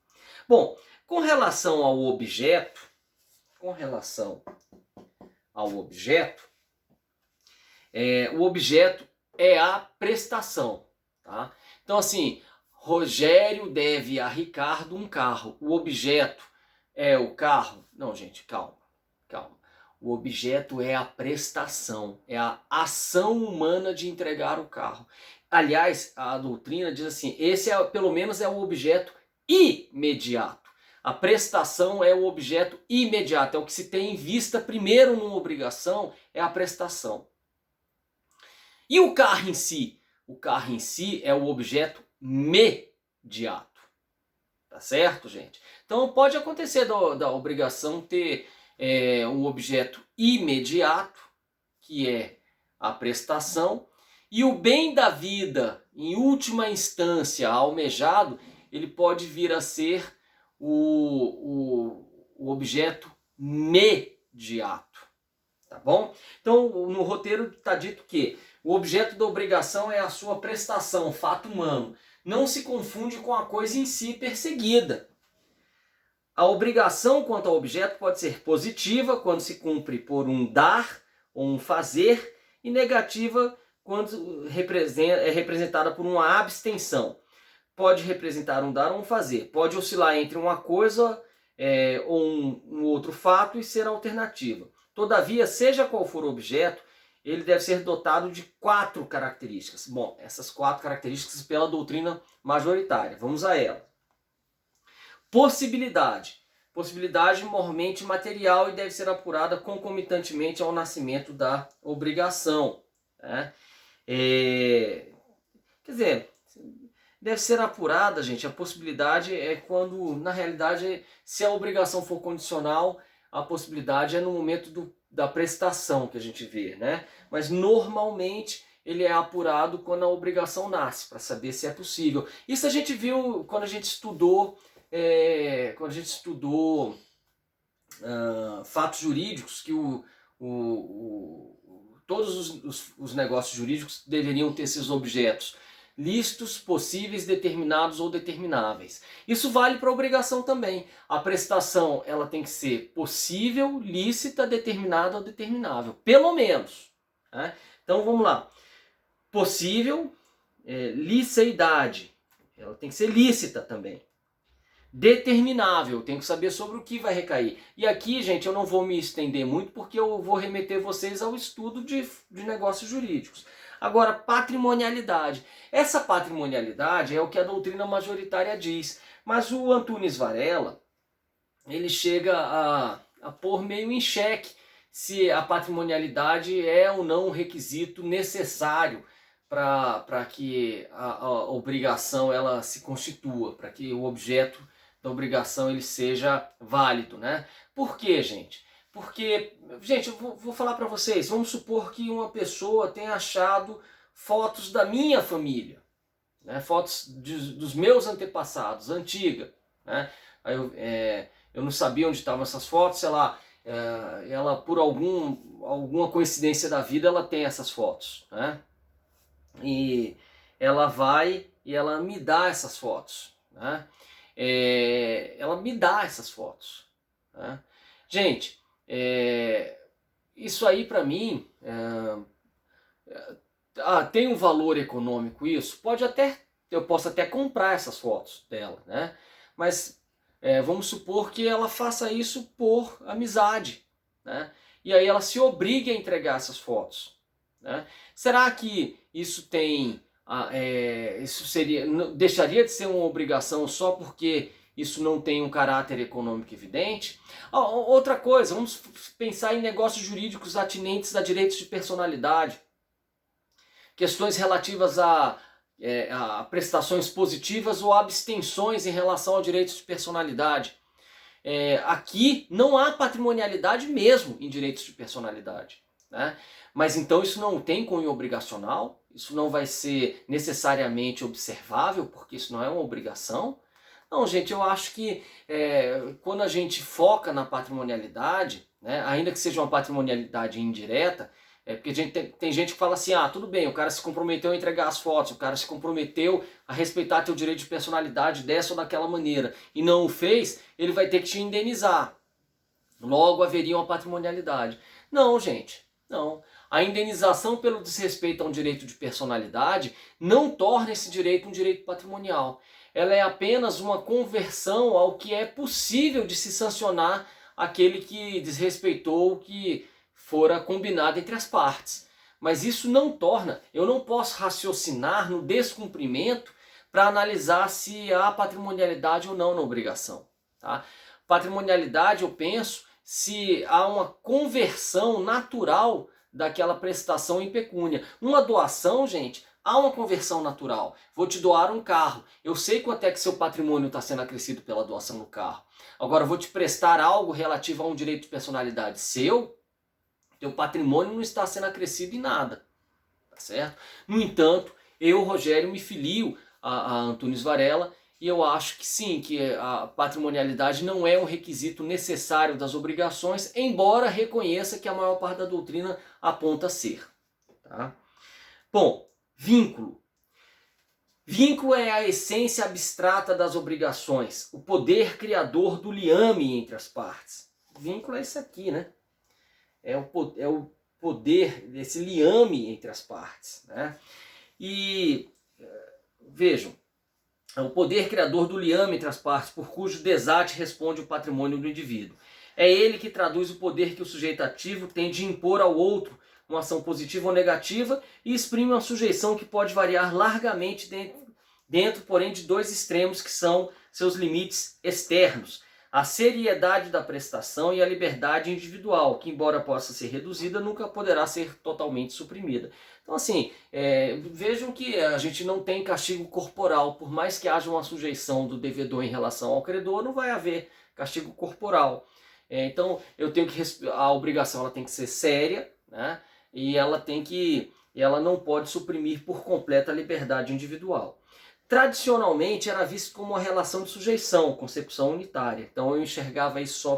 Bom, com relação ao objeto, o objeto é a prestação. Tá? Então assim, Rogério deve a Ricardo um carro. O objeto é o carro? Não, gente, calma. O objeto é a prestação, é a ação humana de entregar o carro. Aliás, a doutrina diz assim, esse pelo menos é o objeto imediato. A prestação é o objeto imediato, é o que se tem em vista primeiro numa obrigação, é a prestação. E o carro em si? O carro em si é o objeto imediato. Tá certo, gente? Então pode acontecer da obrigação ter um objeto imediato, que é a prestação, e o bem da vida, em última instância, almejado, ele pode vir a ser o objeto mediato. Tá bom? Então no roteiro está dito que o objeto da obrigação é a sua prestação, fato humano. Não se confunde com a coisa em si perseguida. A obrigação quanto ao objeto pode ser positiva quando se cumpre por um dar ou um fazer e negativa quando é representada por uma abstenção. Pode representar um dar ou um fazer. Pode oscilar entre uma coisa ou um outro fato e ser alternativa. Todavia, seja qual for o objeto, ele deve ser dotado de 4 características. Bom, essas 4 características pela doutrina majoritária. Vamos a ela. Possibilidade. Possibilidade mormente material e deve ser apurada concomitantemente ao nascimento da obrigação. Né? Quer dizer, deve ser apurada, gente. A possibilidade é quando, na realidade, se a obrigação for condicional, a possibilidade é no momento da prestação que a gente vê, né? Mas normalmente ele é apurado quando a obrigação nasce, para saber se é possível. Isso a gente viu quando a gente estudou, fatos jurídicos, que todos os negócios jurídicos deveriam ter esses objetos lícitos, possíveis, determinados ou determináveis. Isso vale para a obrigação também. A prestação ela tem que ser possível, lícita, determinada ou determinável. Pelo menos. Né? Então vamos lá. Possível, liceidade. Ela tem que ser lícita também. Determinável, tenho que saber sobre o que vai recair. E aqui, gente, eu não vou me estender muito porque eu vou remeter vocês ao estudo de negócios jurídicos. Agora, patrimonialidade. Essa patrimonialidade é o que a doutrina majoritária diz. Mas o Antunes Varela, ele chega a pôr meio em xeque se a patrimonialidade é ou não um requisito necessário para que a obrigação ela se constitua, para que o objeto da obrigação ele seja válido, né? Por quê, gente? Porque, gente, eu vou falar para vocês, vamos supor que uma pessoa tenha achado fotos da minha família, né, fotos dos meus antepassados, antiga, né? Aí eu não sabia onde estavam essas fotos, sei lá, ela por alguma coincidência da vida ela tem essas fotos, né? E ela vai e ela me dá essas fotos, né? Ela me dá essas fotos, né? Gente, isso aí para mim tem um valor econômico isso? Pode até, eu posso até comprar essas fotos dela, né? Mas vamos supor que ela faça isso por amizade, né? E aí ela se obrigue a entregar essas fotos, né? Será que isso tem, isso deixaria de ser uma obrigação só porque isso não tem um caráter econômico evidente? Outra coisa, vamos pensar em negócios jurídicos atinentes a direitos de personalidade. Questões relativas a prestações positivas ou abstenções em relação a direitos de personalidade. Aqui não há patrimonialidade mesmo em direitos de personalidade, né? Mas então isso não tem cunho obrigacional, isso não vai ser necessariamente observável, porque isso não é uma obrigação. Não, gente, eu acho que quando a gente foca na patrimonialidade, né, ainda que seja uma patrimonialidade indireta, porque tem gente que fala assim, tudo bem, o cara se comprometeu a entregar as fotos, o cara se comprometeu a respeitar teu direito de personalidade dessa ou daquela maneira, e não o fez, ele vai ter que te indenizar. Logo haveria uma patrimonialidade. Não, gente, não. A indenização pelo desrespeito a um direito de personalidade não torna esse direito um direito patrimonial. Ela é apenas uma conversão ao que é possível de se sancionar aquele que desrespeitou o que fora combinado entre as partes. Mas isso não torna, eu não posso raciocinar no descumprimento para analisar se há patrimonialidade ou não na obrigação. Tá? Patrimonialidade, eu penso, se há uma conversão natural daquela prestação em pecúnia. Uma doação, gente, há uma conversão natural. Vou te doar um carro. Eu sei quanto é que seu patrimônio está sendo acrescido pela doação do carro. Agora, vou te prestar algo relativo a um direito de personalidade seu, teu patrimônio não está sendo acrescido em nada, tá certo? No entanto, eu, Rogério, me filio a Antunes Varela e eu acho que sim, que a patrimonialidade não é um requisito necessário das obrigações, embora reconheça que a maior parte da doutrina aponta a ser. Tá? Bom, vínculo. Vínculo é a essência abstrata das obrigações, o poder criador do liame entre as partes. Vínculo é isso aqui, né? É o poder desse liame entre as partes, né? E vejam, é o poder criador do liame entre as partes, por cujo desate responde o patrimônio do indivíduo. É ele que traduz o poder que o sujeito ativo tem de impor ao outro uma ação positiva ou negativa e exprime uma sujeição que pode variar largamente dentro, porém, de dois extremos que são seus limites externos. A seriedade da prestação e a liberdade individual, que embora possa ser reduzida, nunca poderá ser totalmente suprimida. Então assim, vejam que a gente não tem castigo corporal, por mais que haja uma sujeição do devedor em relação ao credor, não vai haver castigo corporal. Então eu tenho que a obrigação ela tem que ser séria, né? E ela não pode suprimir por completa a liberdade individual. Tradicionalmente era visto como uma relação de sujeição, concepção unitária. Então eu enxergava isso só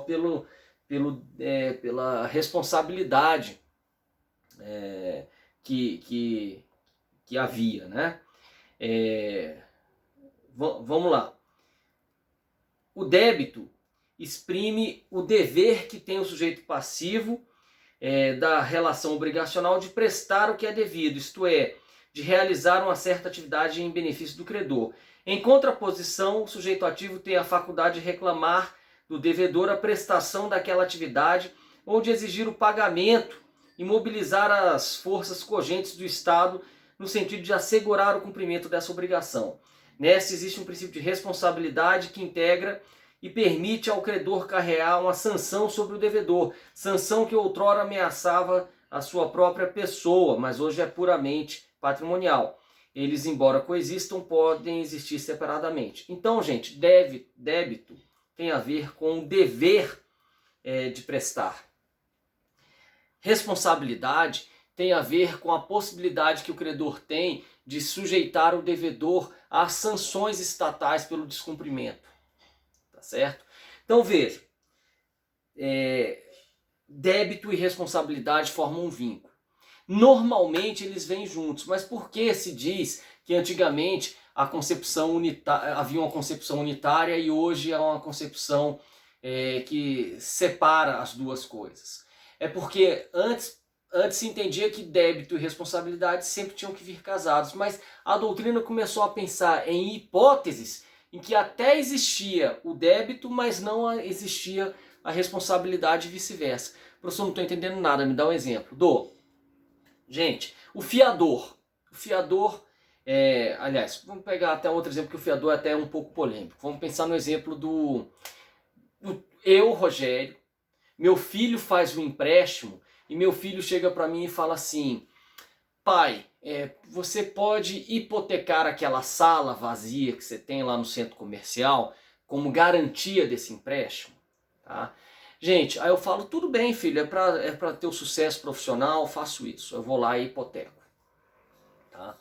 pela responsabilidade que havia, né? Vamos lá. O débito exprime o dever que tem o sujeito passivo da relação obrigacional de prestar o que é devido, isto é, de realizar uma certa atividade em benefício do credor. Em contraposição, o sujeito ativo tem a faculdade de reclamar do devedor a prestação daquela atividade ou de exigir o pagamento e mobilizar as forças cogentes do Estado no sentido de assegurar o cumprimento dessa obrigação. Nessa existe um princípio de responsabilidade que integra e permite ao credor carregar uma sanção sobre o devedor, sanção que outrora ameaçava a sua própria pessoa, mas hoje é puramente patrimonial. Eles, embora coexistam, podem existir separadamente. Então, gente, débito tem a ver com o dever de prestar. Responsabilidade tem a ver com a possibilidade que o credor tem de sujeitar o devedor às sanções estatais pelo descumprimento. Tá certo? Então veja, débito e responsabilidade formam um vínculo. Normalmente eles vêm juntos, mas por que se diz que antigamente havia uma concepção unitária e hoje há uma concepção que separa as duas coisas? É porque antes se entendia que débito e responsabilidade sempre tinham que vir casados, mas a doutrina começou a pensar em hipóteses em que até existia o débito, mas não existia a responsabilidade e vice-versa. Professor, não estou entendendo nada, me dá um exemplo. Gente, o fiador. Aliás, vamos pegar até outro exemplo, que o fiador é até um pouco polêmico. Vamos pensar no exemplo do eu, Rogério, meu filho faz um empréstimo e meu filho chega para mim e fala assim: pai, você pode hipotecar aquela sala vazia que você tem lá no centro comercial como garantia desse empréstimo? Tá? Gente, aí eu falo, tudo bem, filho, é para ter o sucesso profissional, faço isso. Eu vou lá e hipoteco. Tá?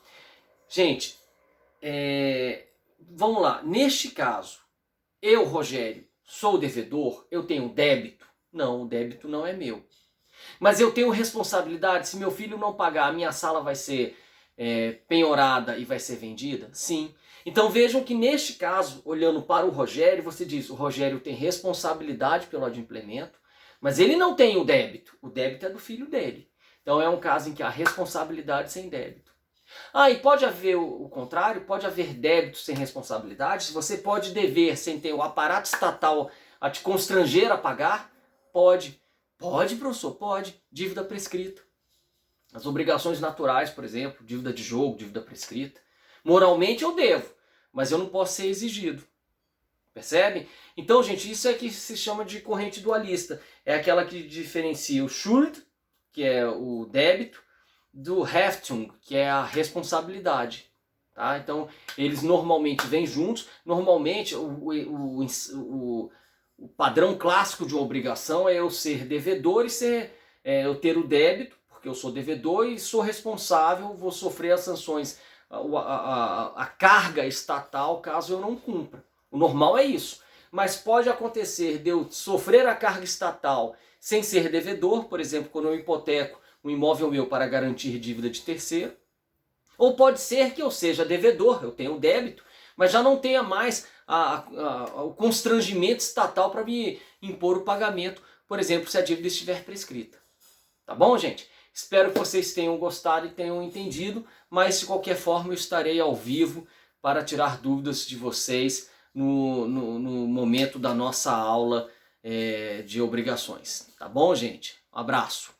Gente, vamos lá. Neste caso, eu, Rogério, sou devedor, eu tenho débito? Não, o débito não é meu. Mas eu tenho responsabilidade, se meu filho não pagar, a minha sala vai ser penhorada e vai ser vendida? Sim. Então vejam que neste caso, olhando para o Rogério, você diz, o Rogério tem responsabilidade pelo adimplemento, mas ele não tem o débito é do filho dele. Então é um caso em que há responsabilidade sem débito. E pode haver o contrário, pode haver débito sem responsabilidade, você pode dever sem ter o aparato estatal a te constranger a pagar? Pode. Pode, professor, pode. Dívida prescrita. As obrigações naturais, por exemplo, dívida de jogo, dívida prescrita. Moralmente eu devo, mas eu não posso ser exigido. Percebe? Então, gente, isso é que se chama de corrente dualista. É aquela que diferencia o Schuld, que é o débito, do Haftung, que é a responsabilidade. Tá? Então, eles normalmente vêm juntos. Normalmente, o padrão clássico de uma obrigação é eu ser devedor e eu ter o débito, porque eu sou devedor e sou responsável, vou sofrer as sanções, a carga estatal caso eu não cumpra. O normal é isso. Mas pode acontecer de eu sofrer a carga estatal sem ser devedor, por exemplo, quando eu hipoteco um imóvel meu para garantir dívida de terceiro. Ou pode ser que eu seja devedor, eu tenho débito, mas já não tenha mais o constrangimento estatal para me impor o pagamento, por exemplo, se a dívida estiver prescrita. Tá bom, gente? Espero que vocês tenham gostado e tenham entendido, mas de qualquer forma eu estarei ao vivo para tirar dúvidas de vocês no momento da nossa aula de obrigações. Tá bom, gente? Um abraço!